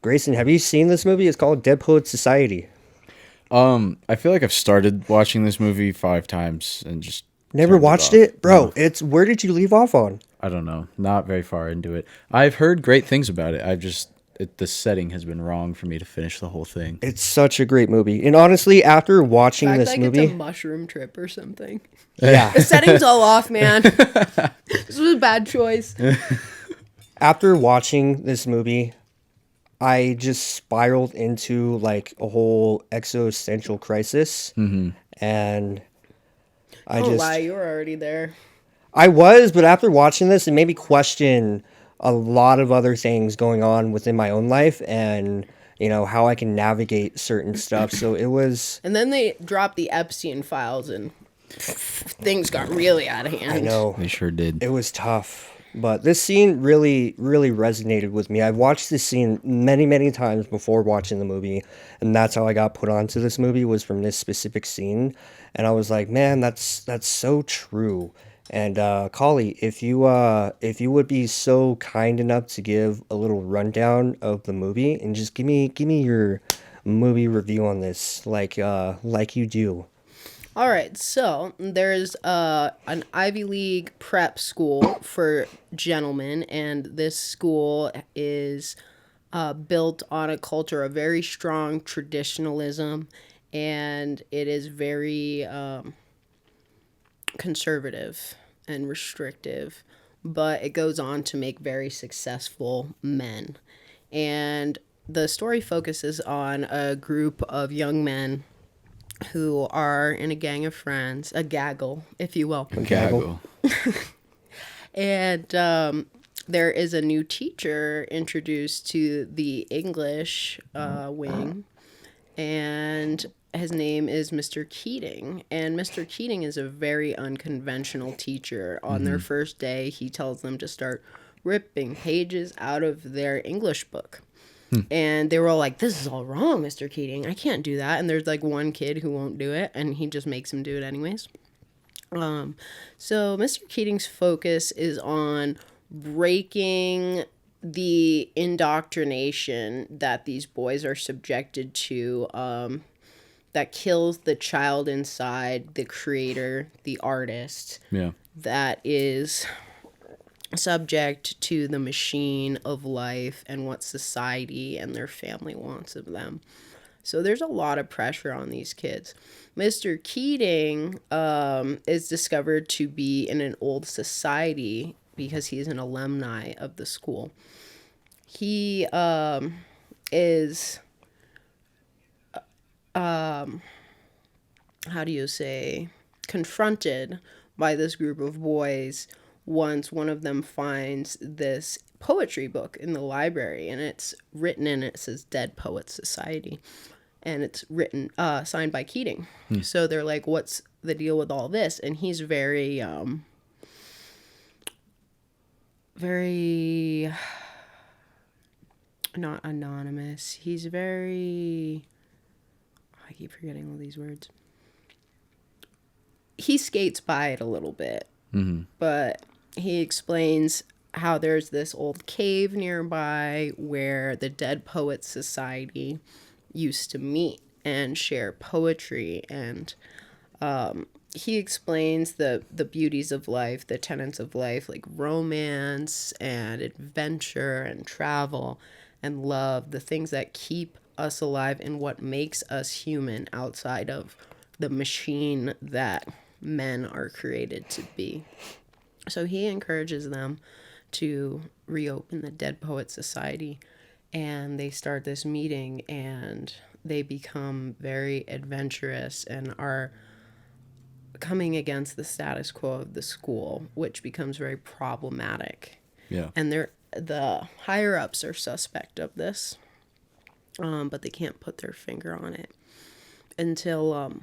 Grayson, have you seen this movie? It's called Dead Poets Society. I feel like I've started watching this movie 5 times and just Never turned it watched off. it? No, Bro, it's where did you leave off on? I don't know. Not very far into it. I've heard great things about it. The setting has been wrong for me to finish the whole thing. It's such a great movie. And honestly, after watching Fact this like it's a movie, mushroom trip or something. yeah, The setting's all off, man. This was a bad choice. after watching this movie, I just spiraled into like a whole existential crisis. And I Don't just lie, you were already there. I was, but after watching this, it made me question a lot of other things going on within my own life and, how I can navigate certain stuff. So it was, And then they dropped the Epstein files and things got really out of hand. I know, They sure did. it was tough. But this scene really, really resonated with me. I've watched this scene many, many times before watching the movie, and that's how I got put onto this movie was from this specific scene. And I was like, man, that's so true. And Collie, if you would be so kind enough to give a little rundown of the movie and just give me your movie review on this, like you do. All right, so there's an Ivy League prep school for gentlemen, and this school is built on a culture of very strong traditionalism, and it is very conservative and restrictive, but it goes on to make very successful men. And the story focuses on a group of young men who are in a gang of friends, a gaggle, if you will. Gaggle. And there is a new teacher introduced to the English wing, and his name is Mr. Keating. And Mr. Keating is a very unconventional teacher. On their first day, he tells them to start ripping pages out of their English book. And they were all like, this is all wrong, Mr. Keating. I can't do that. And there's like one kid who won't do it, and he just makes him do it anyways. So Mr. Keating's focus is on breaking the indoctrination that these boys are subjected to, that kills the child inside, the creator, the artist, Yeah. that is subject to the machine of life and what society and their family wants of them. So there's a lot of pressure on these kids. Mr. Keating is discovered to be in an old society because he's an alumni of the school. He is, how do you say, confronted by this group of boys once one of them finds this poetry book in the library, and it's written in, it says Dead Poets Society, and it's written signed by Keating. So they're like, what's the deal with all this? And he's very very not anonymous, he's very, I keep forgetting all these words, he skates by it a little bit. But he explains how there's this old cave nearby where the Dead Poets Society used to meet and share poetry. And he explains the beauties of life, the tenets of life, like romance and adventure and travel and love, the things that keep us alive and what makes us human outside of the machine that men are created to be. So he encourages them to reopen the Dead Poets Society, and they start this meeting, and they become very adventurous and are coming against the status quo of the school, which becomes very problematic. Yeah. And the higher ups are suspect of this, but they can't put their finger on it until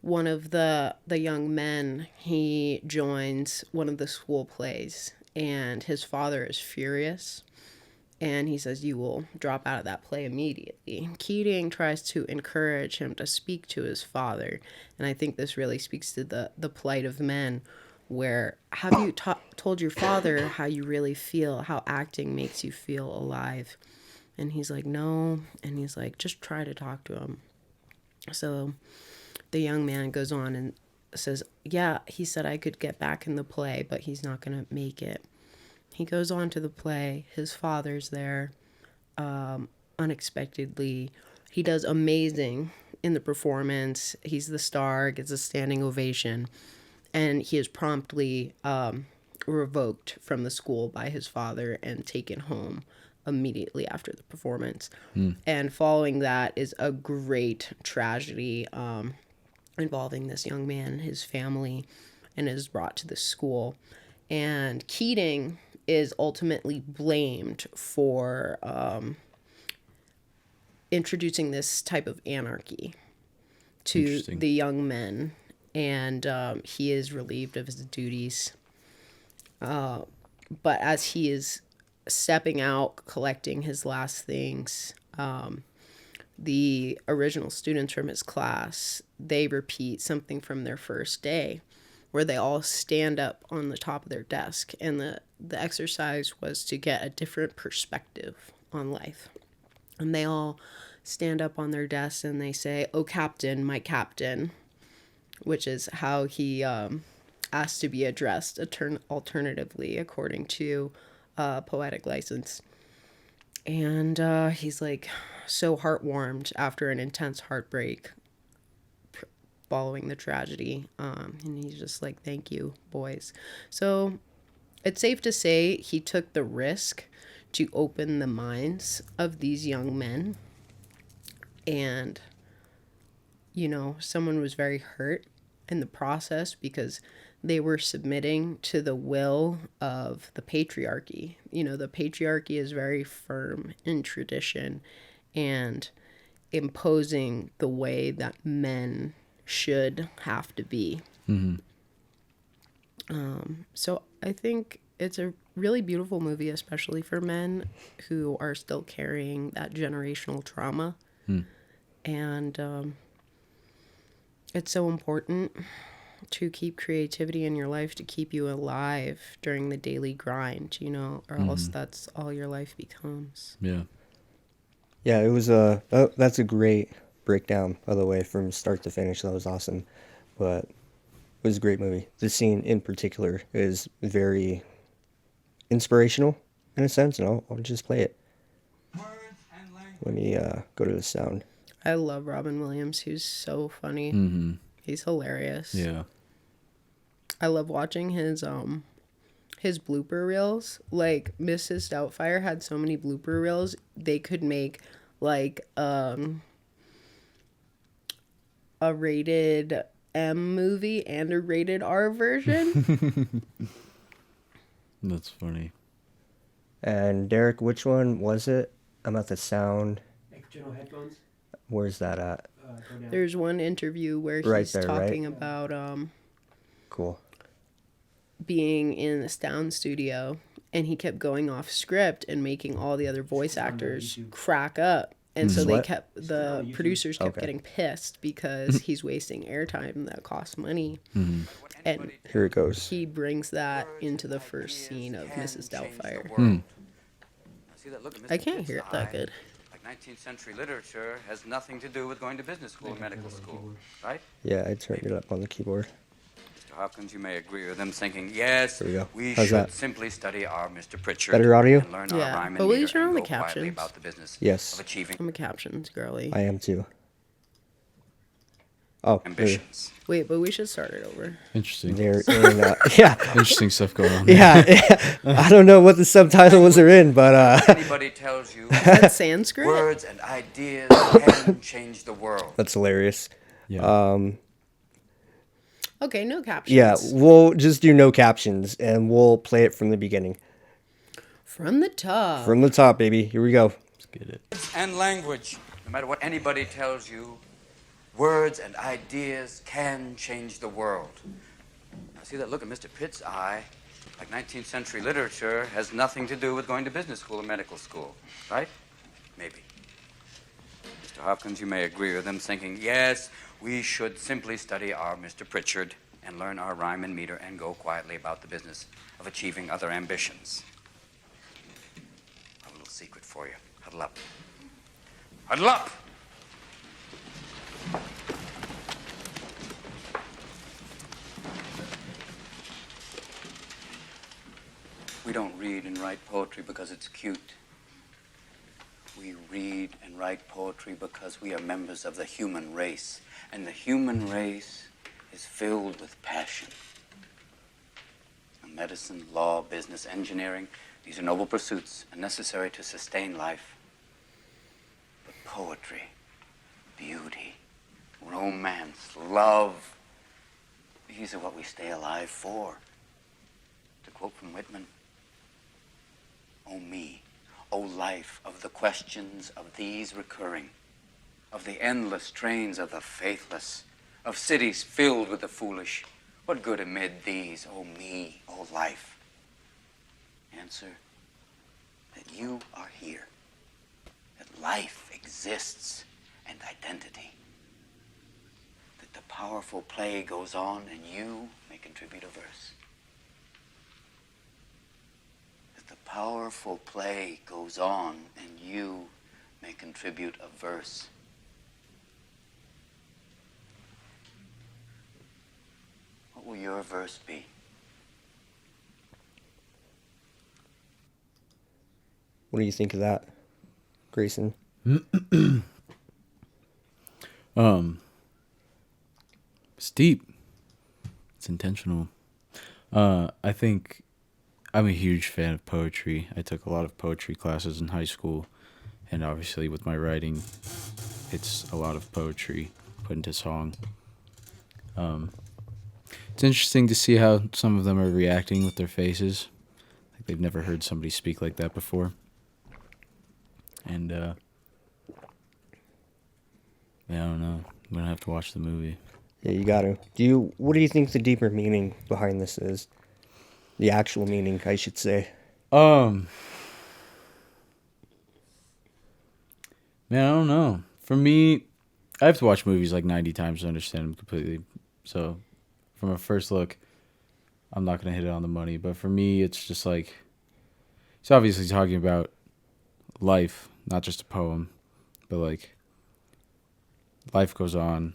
one of the young men, he joins one of the school plays, and his father is furious, and he says, you will drop out of that play immediately. Keating tries to encourage him to speak to his father, and I think this really speaks to the plight of men, where have you told your father how you really feel, how acting makes you feel alive? And he's like, no. And he's like, just try to talk to him. So the young man goes on and says, yeah, he said I could get back in the play, but he's not going to make it. He goes on to the play. His father's there unexpectedly. He does amazing in the performance. He's the star, gets a standing ovation. And he is promptly revoked from the school by his father and taken home immediately after the performance. And following that is a great tragedy involving this young man, his family, and is brought to the school. And Keating is ultimately blamed for introducing this type of anarchy to the young men, and he is relieved of his duties. But as he is stepping out, collecting his last things, the original students from his class, they repeat something from their first day, where they all stand up on the top of their desk, and the exercise was to get a different perspective on life. And they all stand up on their desks and they say, "Oh, Captain, my Captain," which is how he asked to be addressed alternatively, according to Poetic License. And he's like so heartwarmed after an intense heartbreak following the tragedy. And he's just like, thank you, boys. So it's safe to say he took the risk to open the minds of these young men. And, you know, someone was very hurt in the process because they were submitting to the will of the patriarchy. You know, the patriarchy is very firm in tradition and imposing the way that men should have to be. So I think it's a really beautiful movie, especially for men who are still carrying that generational trauma. And it's so important to keep creativity in your life, to keep you alive during the daily grind, you know, or else that's all your life becomes. Yeah, it was that's a great breakdown, by the way, from start to finish. That was awesome. But it was a great movie. The scene in particular is very inspirational in a sense, and I'll just play it. Let me go to the sound. I love Robin Williams. He's so funny. He's hilarious. Yeah. I love watching his blooper reels. Like, Mrs. Doubtfire had so many blooper reels, they could make like a rated M movie and a rated R version. That's funny. And Derek, which one was it? I'm at the sound. External headphones. Where's that at? Go down. There's one interview where he's Right there, talking right? about Cool. being in the sound studio, and he kept going off script and making all the other voice actors crack up. And so What? the producers kept Okay. getting pissed because he's wasting airtime that costs money. And Here it goes. he brings that into the first scene of Mrs. Doubtfire. I can't hear it that good. Like 19th century literature has nothing to do with going to business school or medical school, right? Yeah, I turned it up on the keyboard. Mr. Hopkins, you may agree with them thinking, yes, There we go. we How's should that? simply study our Mr. Pritchard Better audio? and learn Yeah, our rhyme but and will you meter turn and on the go quietly captions? about the business Yes. of achieving I'm a captions girly. I am too. Oh, ambitions. Wait, but we should start it over. Interesting. they're in. Yeah, Interesting stuff going on. yeah. I don't know what the subtitles are in, but Anybody tells you That's Sanskrit? words and ideas can change the world. that's hilarious. Yeah. Okay, no captions. Yeah, we'll just do no captions and we'll play it from the beginning. From the top. From the top, baby. Here we go. Let's get it. And language, no matter what anybody tells you, words and ideas can change the world. Now, see that look in Mr. Pitt's eye? Like 19th century literature has nothing to do with going to business school or medical school, right? Maybe. Mr. Hopkins, you may agree with them, thinking, yes, we should simply study our Mr. Pritchard and learn our rhyme and meter and go quietly about the business of achieving other ambitions. A little secret for you. A Huddle up. Huddle up! We don't read and write poetry because it's cute. We read and write poetry because we are members of the human race. And the human race is filled with passion. Medicine, law, business, engineering, these are noble pursuits and necessary to sustain life. But poetry, beauty, romance, love, these are what we stay alive for. To quote from Whitman, "O me, O life of the questions of these recurring, of the endless trains of the faithless, of cities filled with the foolish, what good amid these, O me, O life?" Answer, that you are here, that life exists and identity, that the powerful play goes on and you may contribute a verse. That the powerful play goes on and you may contribute a verse. What will your verse be? What do you think of that, Grayson? It's deep. It's intentional. I think I'm a huge fan of poetry. I took a lot of poetry classes in high school, and obviously with my writing, it's a lot of poetry put into song. It's interesting to see how some of them are reacting with their faces. Like they've never heard somebody speak like that before. And, yeah, I don't know. I'm gonna have to watch the movie. Yeah, you gotta. What do you think the deeper meaning behind this is? The actual meaning, I should say. Man, I don't know. For me, I have to watch movies like 90 times to understand them completely. So, from a first look, I'm not going to hit it on the money. But for me, it's just like, it's obviously talking about life, not just a poem. But like, life goes on.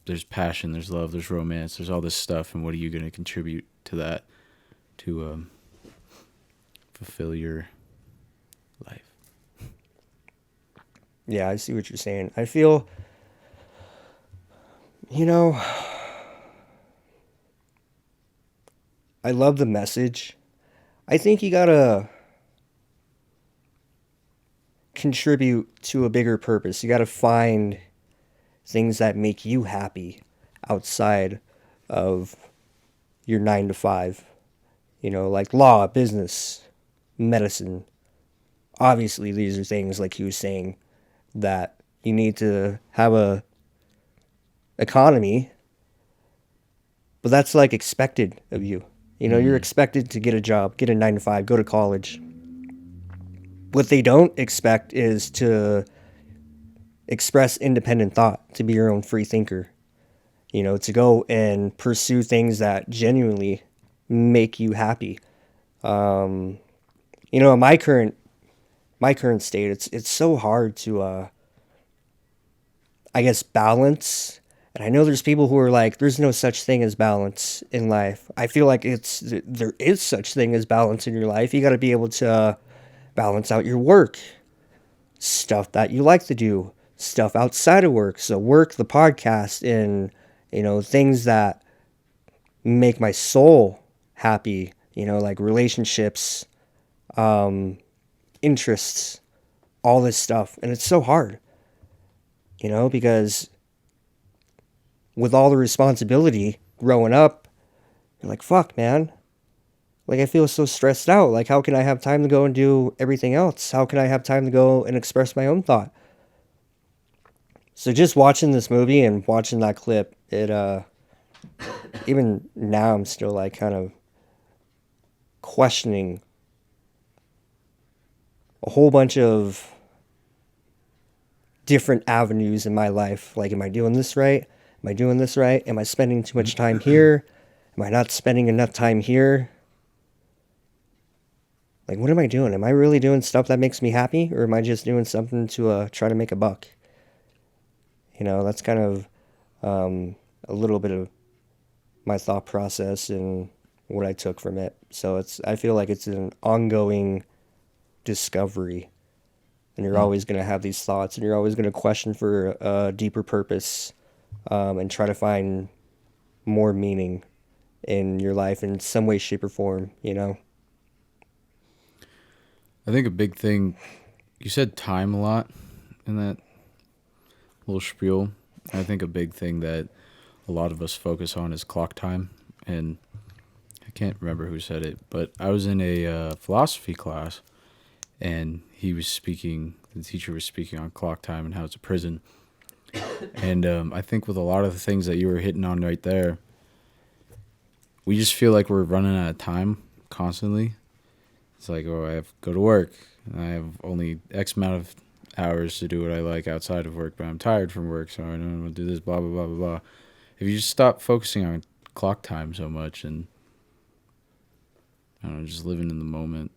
There's passion, there's love, there's romance, there's all this stuff. And what are you going to contribute to that to fulfill your life? Yeah, I see what you're saying. I feel, you know, I love the message. I think you gotta contribute to a bigger purpose. You gotta find things that make you happy outside of your 9 to 5. You know, like law, business, medicine. Obviously, these are things, like he was saying, that you need to have a economy, but that's like expected of you. You know, you're expected to get a job, get a 9 to 5, go to college. What they don't expect is to express independent thought, to be your own free thinker. You know, to go and pursue things that genuinely make you happy. You know, in my current state, it's so hard to I guess balance. And I know there's people who are like, there's no such thing as balance in life. I feel like there is such thing as balance in your life. You got to be able to balance out your work, stuff that you like to do, stuff outside of work. So work, the podcast, and, you know, things that make my soul happy, you know, like relationships, interests, all this stuff. And it's so hard, you know, because with all the responsibility growing up, you're like, fuck, man. Like, I feel so stressed out. Like, how can I have time to go and do everything else? How can I have time to go and express my own thought? So just watching this movie and watching that clip, it, even now I'm still like kind of questioning a whole bunch of different avenues in my life. Like, am I doing this right? Am I doing this right? Am I spending too much time here? Am I not spending enough time here? like, what am I doing? Am I really doing stuff that makes me happy, or am I just doing something to try to make a buck? You know, that's kind of a little bit of my thought process and what I took from it. So I feel like it's an ongoing discovery, and you're always going to have these thoughts, and you're always going to question for a deeper purpose, and try to find more meaning in your life in some way, shape, or form, you know? I think a big thing, you said time a lot in that little spiel. I think a big thing that a lot of us focus on is clock time. And I can't remember who said it, but I was in a philosophy class, and the teacher was speaking on clock time and how it's a prison. And I think with a lot of the things that you were hitting on right there, we just feel like we're running out of time constantly. It's like, oh, I have to go to work, and I have only X amount of hours to do what I like outside of work, but I'm tired from work, so I don't want to do this, blah, blah, blah, blah, blah. If you just stop focusing on clock time so much and, I don't know, just living in the moment.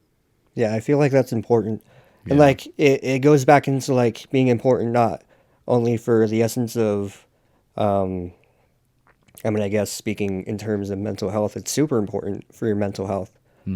Yeah, I feel like that's important. And Yeah. like it goes back into like being important not only for the essence of I mean, I guess speaking in terms of mental health, it's super important for your mental health.